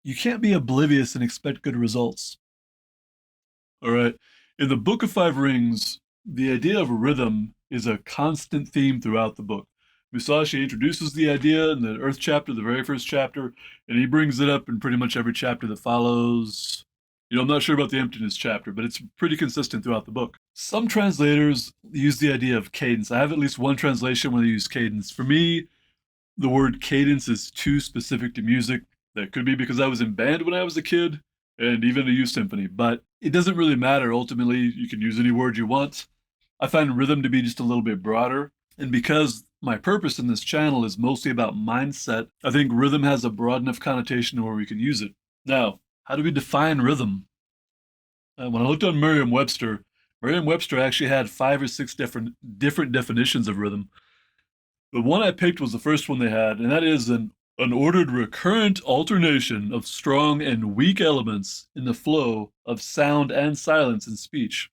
You can't be oblivious and expect good results. All right. In the Book of Five Rings, the idea of rhythm is a constant theme throughout the book. Musashi introduces the idea in the Earth chapter, the very first chapter, and he brings it up in pretty much every chapter that follows. I'm not sure about the emptiness chapter, but it's pretty consistent throughout the book. Some translators use the idea of cadence. I have at least one translation where they use cadence. For me, the word cadence is too specific to music. That could be because I was in band when I was a kid and even a youth symphony, but it doesn't really matter. Ultimately, you can use any word you want. I find rhythm to be just a little bit broader. And because my purpose in this channel is mostly about mindset, I think rhythm has a broad enough connotation where we can use it. Now, how do we define rhythm? When I looked on Merriam-Webster, Merriam-Webster actually had five or six different definitions of rhythm. The one I picked was the first one they had, and that is an ordered recurrent alternation of strong and weak elements in the flow of sound and silence in speech.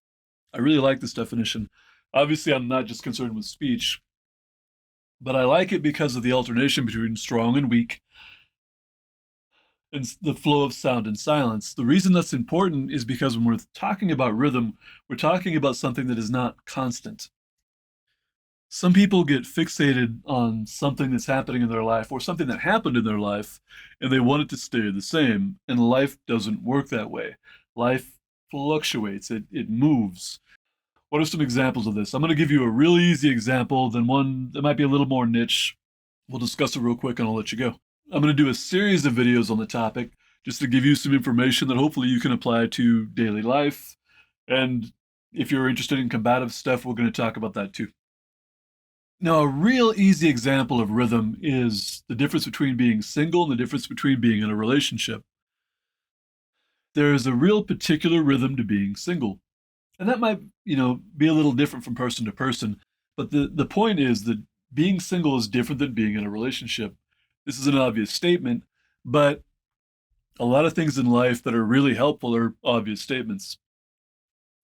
I really like this definition. Obviously, I'm not just concerned with speech, but I like it because of the alternation between strong and weak and the flow of sound and silence. The reason that's important is because when we're talking about rhythm, we're talking about something that is not constant. Some people get fixated on something that's happening in their life or something that happened in their life, and they want it to stay the same. And life doesn't work that way. Life fluctuates, it moves. What are some examples of this? I'm going to give you a really easy example, then one that might be a little more niche. We'll discuss it real quick and I'll let you go. I'm going to do a series of videos on the topic just to give you some information that hopefully you can apply to daily life. And if you're interested in combative stuff, we're going to talk about that too. Now, a real easy example of rhythm is the difference between being single and the difference between being in a relationship. There is a real particular rhythm to being single. And that might, be a little different from person to person. But the point is that being single is different than being in a relationship. This is an obvious statement, but a lot of things in life that are really helpful are obvious statements.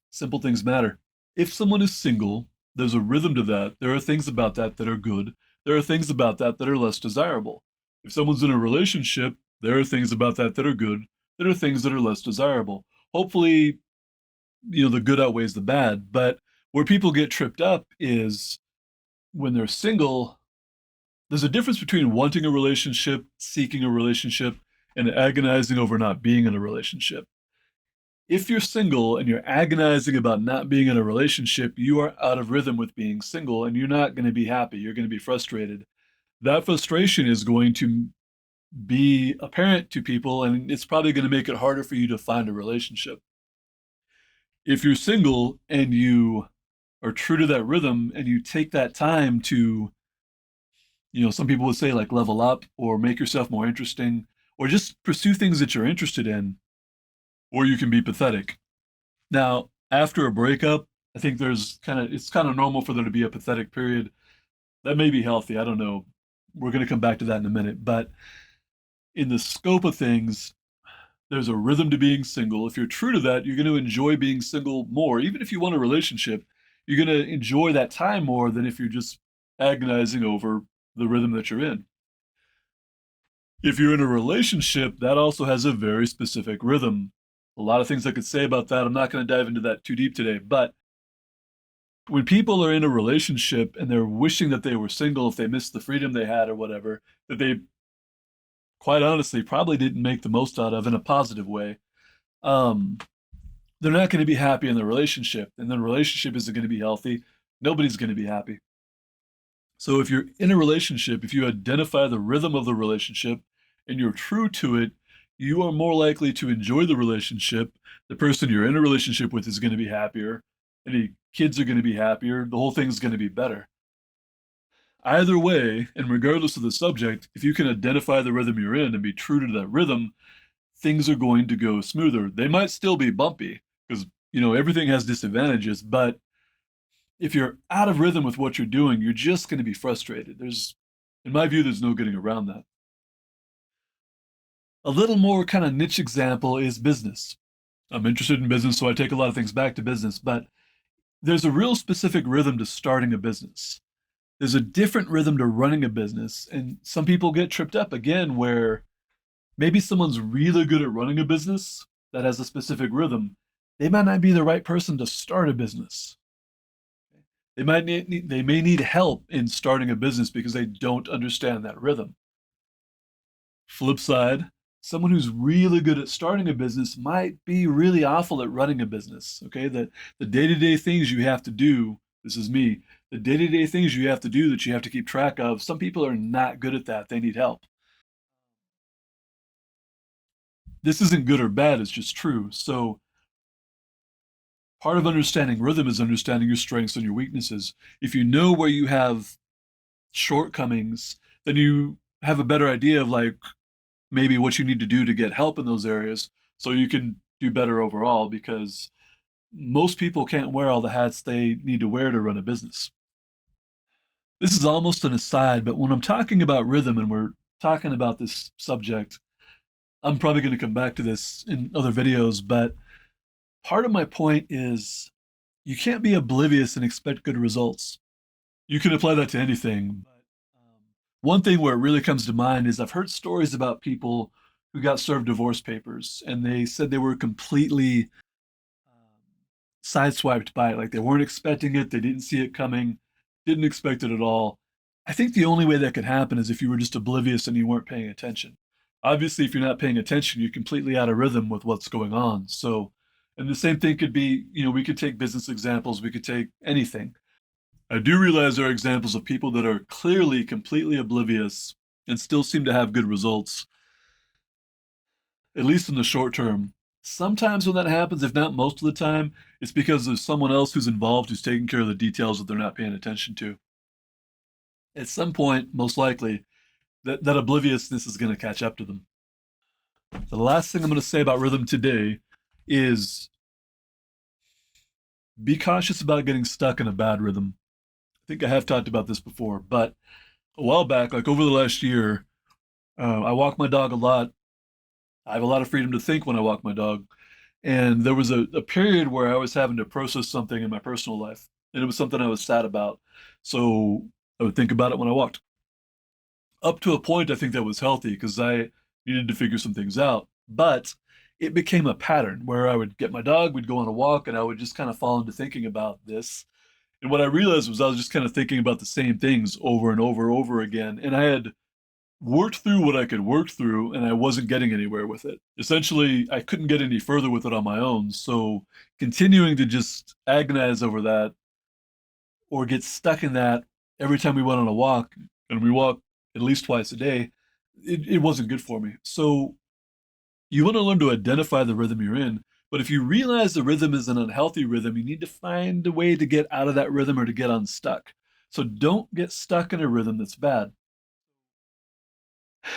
Simple things matter. If someone is single, there's a rhythm to that. There are things about that that are good. There are things about that that are less desirable. If someone's in a relationship, there are things about that that are good. There are things that are less desirable. Hopefully, the good outweighs the bad. But where people get tripped up is when they're single, there's a difference between wanting a relationship, seeking a relationship, and agonizing over not being in a relationship. If you're single and you're agonizing about not being in a relationship, you are out of rhythm with being single and you're not going to be happy. You're going to be frustrated. That frustration is going to be apparent to people and it's probably going to make it harder for you to find a relationship. If you're single and you are true to that rhythm and you take that time to, some people would say like level up or make yourself more interesting or just pursue things that you're interested in, or you can be pathetic. Now, after a breakup, I think it's kind of normal for there to be a pathetic period. That may be healthy. I don't know. We're going to come back to that in a minute. But in the scope of things, there's a rhythm to being single. If you're true to that, you're going to enjoy being single more. Even if you want a relationship, you're going to enjoy that time more than if you're just agonizing over the rhythm that you're in. If you're in a relationship, that also has a very specific rhythm. A lot of things I could say about that. I'm not going to dive into that too deep today. But when people are in a relationship and they're wishing that they were single if they missed the freedom they had or whatever, that they quite honestly probably didn't make the most out of in a positive way, um, they're not going to be happy in the relationship. And the relationship isn't going to be healthy. Nobody's going to be happy. So if you're in a relationship, if you identify the rhythm of the relationship and you're true to it, you are more likely to enjoy the relationship. The person you're in a relationship with is going to be happier. Any kids are going to be happier. The whole thing's going to be better. Either way, and regardless of the subject, if you can identify the rhythm you're in and be true to that rhythm, things are going to go smoother. They might still be bumpy because, everything has disadvantages, but if you're out of rhythm with what you're doing, you're just going to be frustrated. In my view, there's no getting around that. A little more kind of niche example is business. I'm interested in business, so I take a lot of things back to business, but there's a real specific rhythm to starting a business. There's a different rhythm to running a business, and some people get tripped up again where Maybe someone's really good at running a business that has a specific rhythm. They might not be the right person to start a business. They may need help in starting a business because they don't understand that rhythm. Flip side, someone who's really good at starting a business might be really awful at running a business. Okay, the day-to-day things you have to do, this is me, the day-to-day things you have to do that you have to keep track of, some people are not good at that. They need help. This isn't good or bad, it's just true. So part of understanding rhythm is understanding your strengths and your weaknesses. If you know where you have shortcomings, then you have a better idea of like maybe what you need to do to get help in those areas so you can do better overall because most people can't wear all the hats they need to wear to run a business. This is almost an aside, but when I'm talking about rhythm and we're talking about this subject, I'm probably going to come back to this in other videos, but part of my point is you can't be oblivious and expect good results. You can apply that to anything. But one thing where it really comes to mind is I've heard stories about people who got served divorce papers and they said they were completely sideswiped by it. Like they weren't expecting it, they didn't see it coming, didn't expect it at all. I think the only way that could happen is if you were just oblivious and you weren't paying attention. Obviously, if you're not paying attention, you're completely out of rhythm with what's going on. So, and the same thing could be, we could take business examples, we could take anything. I do realize there are examples of people that are clearly completely oblivious and still seem to have good results, at least in the short term. Sometimes when that happens, if not most of the time, it's because there's someone else who's involved who's taking care of the details that they're not paying attention to. At some point, most likely, that obliviousness is going to catch up to them. The last thing I'm going to say about rhythm today is be cautious about getting stuck in a bad rhythm. I think I have talked about this before, but a while back, like over the last year, I walk my dog a lot. I have a lot of freedom to think when I walk my dog. And there was a period where I was having to process something in my personal life, and it was something I was sad about. So I would think about it when I walked. Up to a point, I think that was healthy because I needed to figure some things out. But it became a pattern where I would get my dog, we'd go on a walk, and I would just kind of fall into thinking about this. And what I realized was I was just kind of thinking about the same things over and over and over again. And I had worked through what I could work through, and I wasn't getting anywhere with it. Essentially, I couldn't get any further with it on my own. So continuing to just agonize over that or get stuck in that every time we went on a walk, and we walk at least twice a day, it wasn't good for me. So you want to learn to identify the rhythm you're in. But if you realize the rhythm is an unhealthy rhythm, you need to find a way to get out of that rhythm or to get unstuck. So don't get stuck in a rhythm that's bad.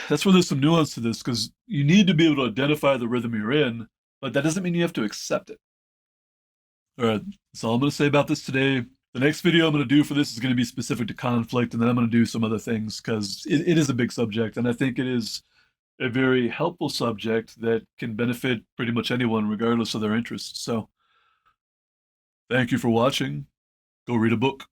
That's where there's some nuance to this because you need to be able to identify the rhythm you're in, but that doesn't mean you have to accept it. All right, that's all I'm going to say about this today. The next video I'm going to do for this is going to be specific to conflict, and then I'm going to do some other things because it is a big subject, and I think it is a very helpful subject that can benefit pretty much anyone, regardless of their interests. So, thank you for watching. Go read a book.